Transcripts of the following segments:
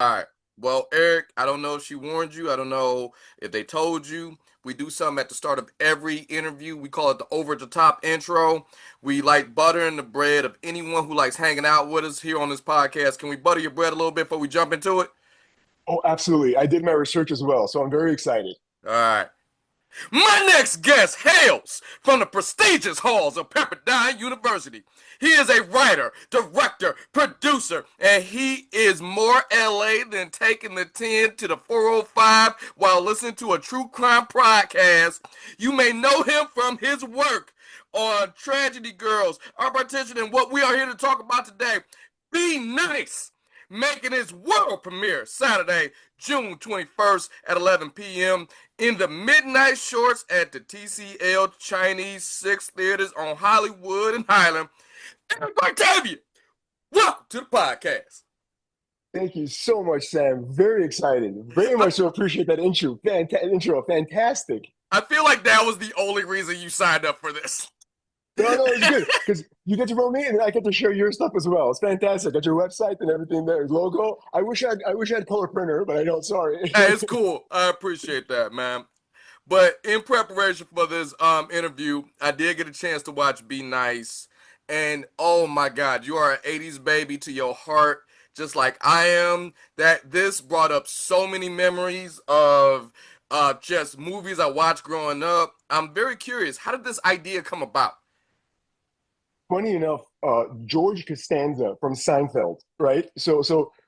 All right. Well, Eric, I don't know if she warned you. I don't know if they told you. We do something at the start of every interview. We call it the over the top intro. We like buttering the bread of anyone who likes hanging out with us here on this podcast. Can we butter your bread a little bit before we jump into it? Oh, absolutely. I did my research as well, so I'm very excited. All right. My next guest hails from the prestigious halls of Pepperdine University. He is a writer, director, producer, and he is more LA than taking the 10 to the 405 while listening to a true crime podcast. You may know him from his work on Tragedy Girls, our partition, and what we are here to talk about today. Be nice, making his world premiere Saturday, June 21st at 11 p.m. in the midnight shorts at the TCL Chinese Six Theaters on Hollywood and Highland. Eric Baktanian, welcome to the podcast. Thank you so much, Sam. Very excited. Very I, much so appreciate that intro. Fantastic. I feel like that was the only reason you signed up for this. No, no, it's good because you get to promote me and I get to share your stuff as well. It's fantastic. Got your website and everything there, logo. I wish I had color printer, but I don't. Sorry. Hey, it's cool. I appreciate that, man. But in preparation for this interview, I did get a chance to watch Be Nice. And oh my God, you are an 80s baby to your heart, just like I am. That this brought up so many memories of just movies I watched growing up. I'm very curious, how did this idea come about? Funny enough, George Costanza from Seinfeld, right? So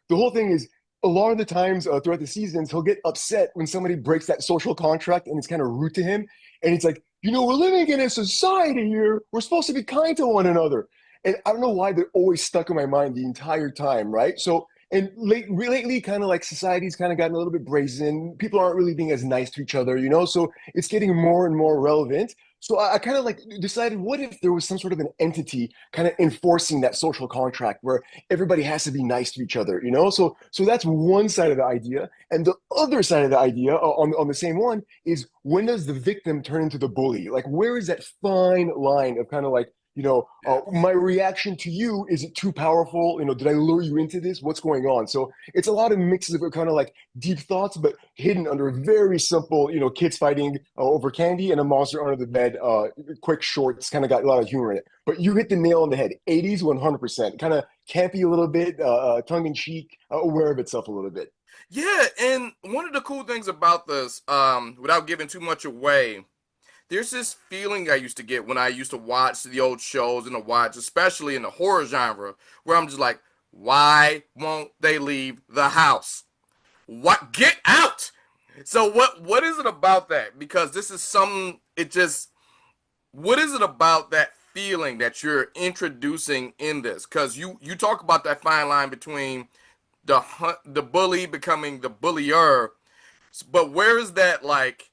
the whole thing is a lot of the times throughout the seasons, he'll get upset when somebody breaks that social contract and it's kind of rude to him. And it's like, we're living in a society here. We're supposed to be kind to one another. And I don't know why they're always stuck in my mind the entire time, right? So, and lately, kind of like society's kind of gotten a little bit brazen. People aren't really being as nice to each other. So it's getting more and more relevant. So I kind of like decided, what if there was some sort of an entity kind of enforcing that social contract where everybody has to be nice to each other? So that's one side of the idea. And the other side of the idea on the same one is, when does the victim turn into the bully? Like, where is that fine line of kind of like, my reaction to you, is it too powerful? Did I lure you into this? What's going on? So it's a lot of mixes of kind of like deep thoughts, but hidden under a very simple, kids fighting over candy and a monster under the bed. Quick shorts, kind of got a lot of humor in it. But you hit the nail on the head. 80s, 100%. Kind of campy a little bit, tongue in cheek, aware of itself a little bit. Yeah, and one of the cool things about this, without giving too much away, there's this feeling I used to get when I used to watch the old shows and especially in the horror genre, where I'm just like, why won't they leave the house? What? Get out! So what is it about that? Because this is something. What is it about that feeling that you're introducing in this? Because you talk about that fine line between the bully becoming the bullier, but where is that like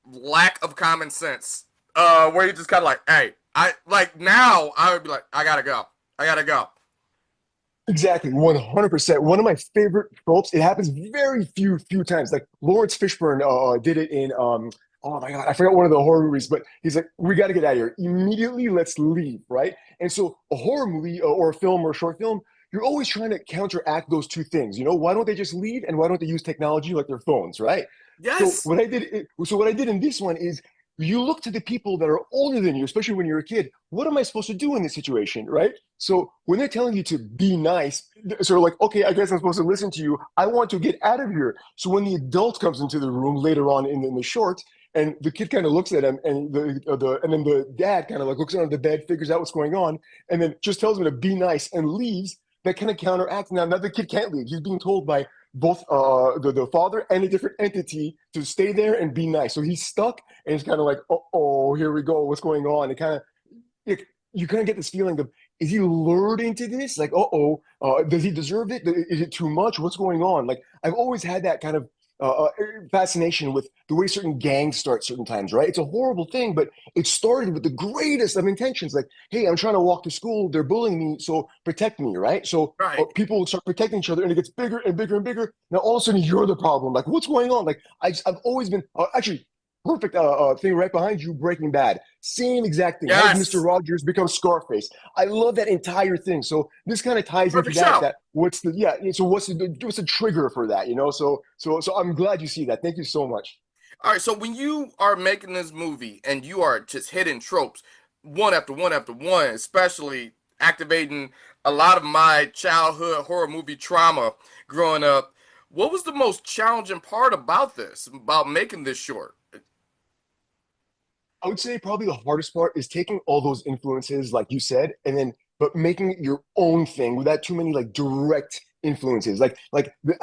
lack of common sense? Where you just kind of like, hey, I like now I would be like, I gotta go, I gotta go. Exactly, 100%. One of my favorite tropes. It happens very few times. Like Lawrence Fishburne did it in oh my God, I forgot one of the horror movies, but he's like, we got to get out of here immediately. Let's leave, right? And so a horror movie or a film or a short film, you're always trying to counteract those two things. Why don't they just leave, and why don't they use technology like their phones, right? So Yes. what I did in this one is, you look to the people that are older than you, especially when you're a kid. What am I supposed to do in this situation, right? So when they're telling you to be nice, sort of like, okay, I guess I'm supposed to listen to you. I want to get out of here. So when the adult comes into the room later on in the short, and the kid kind of looks at him, and and then the dad kind of like looks under the bed, figures out what's going on, and then just tells him to be nice and leaves. That kind of counteracts. Now the kid can't leave. He's being told by both the father and a different entity to stay there and be nice. So he's stuck, and it's kind of like, oh, here we go. What's going on? It kind of, you kind of get this feeling of, is he lured into this? Like, does he deserve it? Is it too much? What's going on? Like, I've always had that kind of fascination with the way certain gangs start certain times, right? It's a horrible thing, but it started with the greatest of intentions. Like, hey, I'm trying to walk to school. They're bullying me, so protect me, right? So Right. people start protecting each other, and it gets bigger and bigger and bigger. Now, all of a sudden, you're the problem. Like, what's going on? Like, I've always been, actually, perfect thing right behind you, Breaking Bad. Same exact thing. How does Mr. Yes, Rogers become Scarface? I love that entire thing. So this kind of ties into perfect that. show. That what's the yeah? So what's the trigger for that? You know. So I'm glad you see that. Thank you so much. All right, so when you are making this movie and you are just hitting tropes one after one after one, especially activating a lot of my childhood horror movie trauma growing up, what was the most challenging part about this, about making this short? I would say probably the hardest part is taking all those influences, like you said, and then but making it your own thing without too many like direct influences. I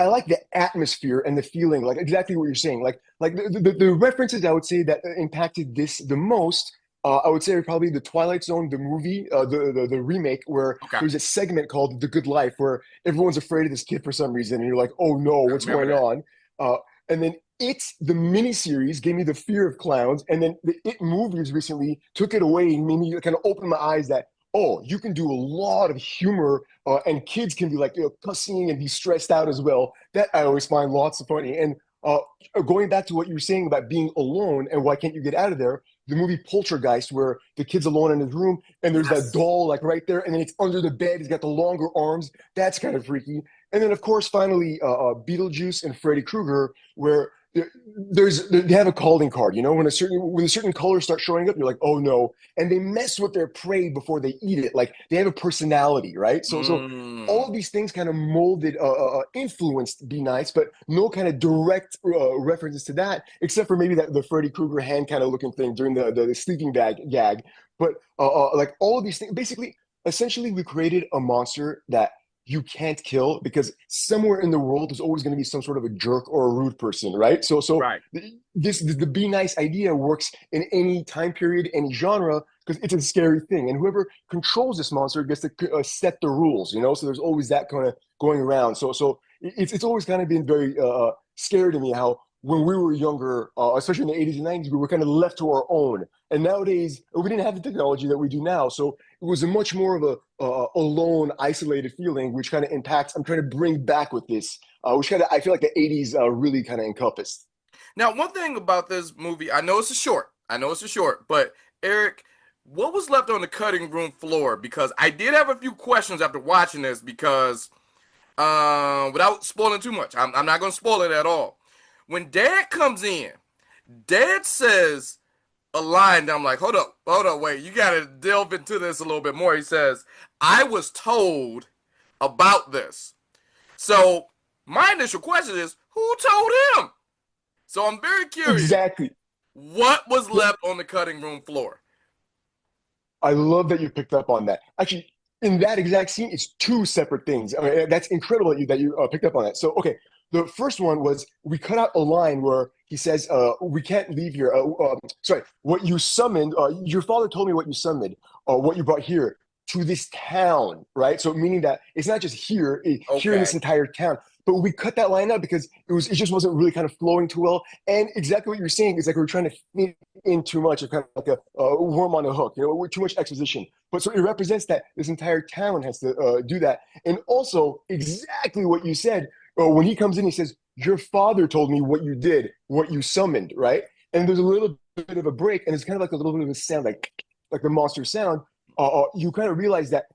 like the atmosphere and the feeling, like exactly what you're saying. The references I would say that impacted this the most. I would say are probably the Twilight Zone, the movie, the remake, where Okay, there's a segment called The Good Life, where everyone's afraid of this kid for some reason, and you're like, oh no, I what's remember going that. on? And then it's the miniseries gave me the fear of clowns, and then the It movies recently took it away and made me kind of open my eyes that oh, you can do a lot of humor, and kids can be like cussing and be stressed out as well. That I always find lots of funny. And uh, going back to what you were saying about being alone and why can't you get out of there? The movie Poltergeist, where the kid's alone in his room and there's that Yes. doll like right there, and then it's under the bed. He's got the longer arms. That's kind of freaky. And then, of course, finally, Beetlejuice and Freddy Krueger, where they have a calling card. You know, when a certain color starts showing up, you're like, oh no, and they mess with their prey before they eat it. Like they have a personality, right? So all Mm. of these things kind of molded, influenced Be Nice, but no kind of direct references to that, except for maybe that the Freddy Krueger hand kind of looking thing during the sleeping bag gag. But like all of these things, basically, essentially, we created a monster that you can't kill because somewhere in the world there's always going to be some sort of a jerk or a rude person, right? So Right. the Be Nice idea works in any time period, any genre, because it's a scary thing, and whoever controls this monster gets to set the rules, you know. So there's always that kind of going around. So it's always kind of been very scary to me how when we were younger, especially in the 80s and 90s, we were kind of left to our own. And nowadays, we didn't have the technology that we do now. So it was a much more of a alone, isolated feeling, which kind of impacts. I'm trying to bring back with this, which kind of I feel like the '80s really kind of encompassed. Now, one thing about this movie, I know it's a short. I know it's a short, but Eric, what was left on the cutting room floor? Because I did have a few questions after watching this. Because without spoiling too much, I'm not going to spoil it at all. When Dad comes in, Dad says a line that I'm like, hold up, wait, you got to delve into this a little bit more. He says, "I was told about this." So my initial question is, who told him? So I'm very curious. Exactly. What was left on the cutting room floor? I love that you picked up on that. Actually, in that exact scene, it's two separate things. I mean, that's incredible that you picked up on that. So, okay, the first one was we cut out a line where he says, "We can't leave here." Sorry, what you summoned. Your father told me what you summoned, or what you brought here to this town, right? So, meaning that it's not just here, here in this Okay. entire town. But we cut that line out because it just wasn't really kind of flowing too well. And exactly what you're saying is like we're trying to fit in too much, of kind of like a worm on a hook, you know, with too much exposition. But so it represents that this entire town has to do that. And also, exactly what you said, when he comes in, he says, your father told me what you did, what you summoned, right? And there's a little bit of a break, and it's kind of like a little bit of a sound, like the monster sound. You kind of realize that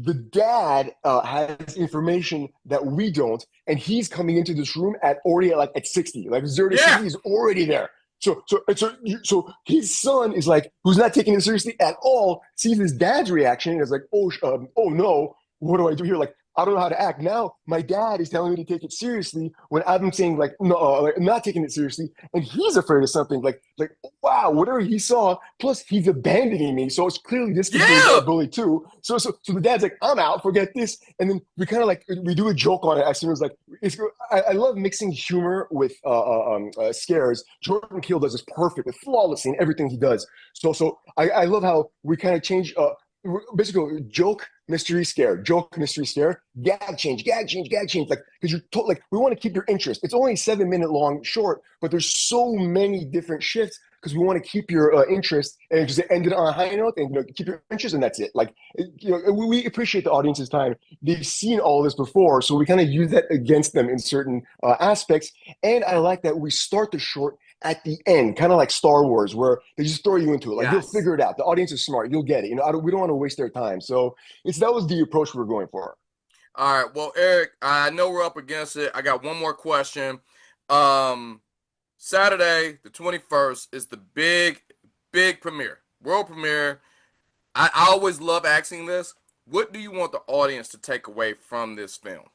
the dad has information that we don't, and he's coming into this room at already at 60, like 0 to Yeah. 60 is already there. So his son is like, who's not taking it seriously at all, sees his dad's reaction and is like, oh no, what do I do here? Like, I don't know how to act. Now my dad is telling me to take it seriously when I've been saying like no, like, not taking it seriously, and he's afraid of something. Like wow, whatever he saw. Plus he's abandoning me, so it's clearly this kid's being Yeah. bullied too. So the dad's like, I'm out, forget this, and then we kind of like we do a joke on it as soon as like it's. I love mixing humor with scares. Jordan Peele does this perfect, flawlessly in everything he does. So I love how we kind of change. Basically joke mystery scare, joke mystery scare, gag change, gag change, gag change, like because like we want to keep your interest. It's only 7 minute long short, but there's so many different shifts because we want to keep your interest and just end it on a high note and keep your interest, and that's it. Like we appreciate the audience's time. They've seen all this before, so we kind of use that against them in certain aspects. And I like that we start the short at the end, kind of like Star Wars, where they just throw you into it. Like you'll Yes. figure it out. The audience is smart. You'll get it. We don't want to waste their time. So that was the approach we were going for. All right. Well, Eric, I know we're up against it. I got one more question. Um, Saturday, the 21st, is the big premiere, world premiere. I always love asking this. What do you want the audience to take away from this film?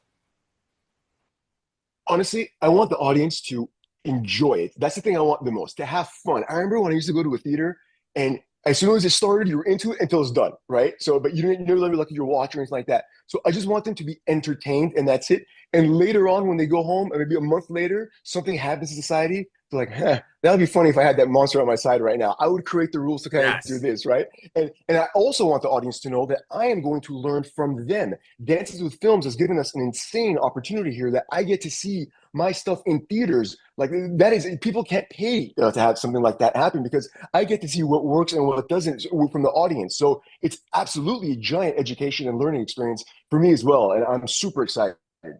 Honestly, I want the audience to enjoy it. That's the thing I want the most, to have fun. I remember when I used to go to a theater and as soon as it started, you were into it until it's done, right? So, but you didn't never let me look at your watch or anything like that. So I just want them to be entertained and that's it. And later on, when they go home, and maybe a month later, something happens in society, they're like, huh, that would be funny if I had that monster on my side right now. I would create the rules to kind of do Yes. this, right? And I also want the audience to know that I am going to learn from them. Dances with Films has given us an insane opportunity here that I get to see my stuff in theaters. Like that is, people can't pay to have something like that happen because I get to see what works and what doesn't from the audience. So it's absolutely a giant education and learning experience for me as well. And I'm super excited,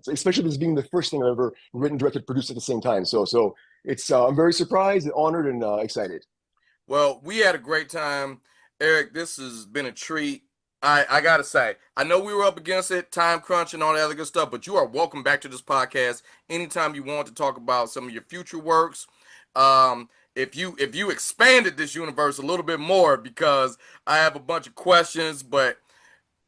especially this being the first thing I've ever written, directed, produced at the same time. So it's I'm very surprised, and honored, and excited. Well, we had a great time. Eric, this has been a treat. I gotta say, I know we were up against it, time crunch and all that other good stuff, but you are welcome back to this podcast anytime you want to talk about some of your future works. If you expanded this universe a little bit more, because I have a bunch of questions, but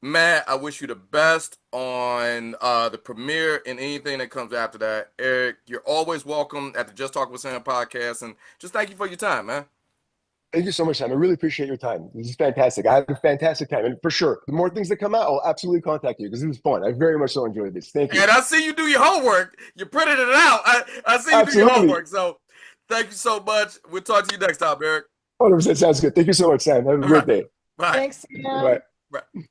Matt, I wish you the best on the premiere and anything that comes after that. Eric, you're always welcome at the Just Talk with Sam podcast, and just thank you for your time, man. Thank you so much, Sam. I really appreciate your time. This is fantastic. I had a fantastic time. And for sure, the more things that come out, I'll absolutely contact you because this was fun. I very much so enjoyed this. Thank you. And I see you do your homework. You printed it out. I see you do your Absolutely. homework. So thank you so much. We'll talk to you next time, Eric. 100% sounds good. Thank you so much, Sam. Have a All great right. day. Bye. Thanks, Bye. Sam. Bye.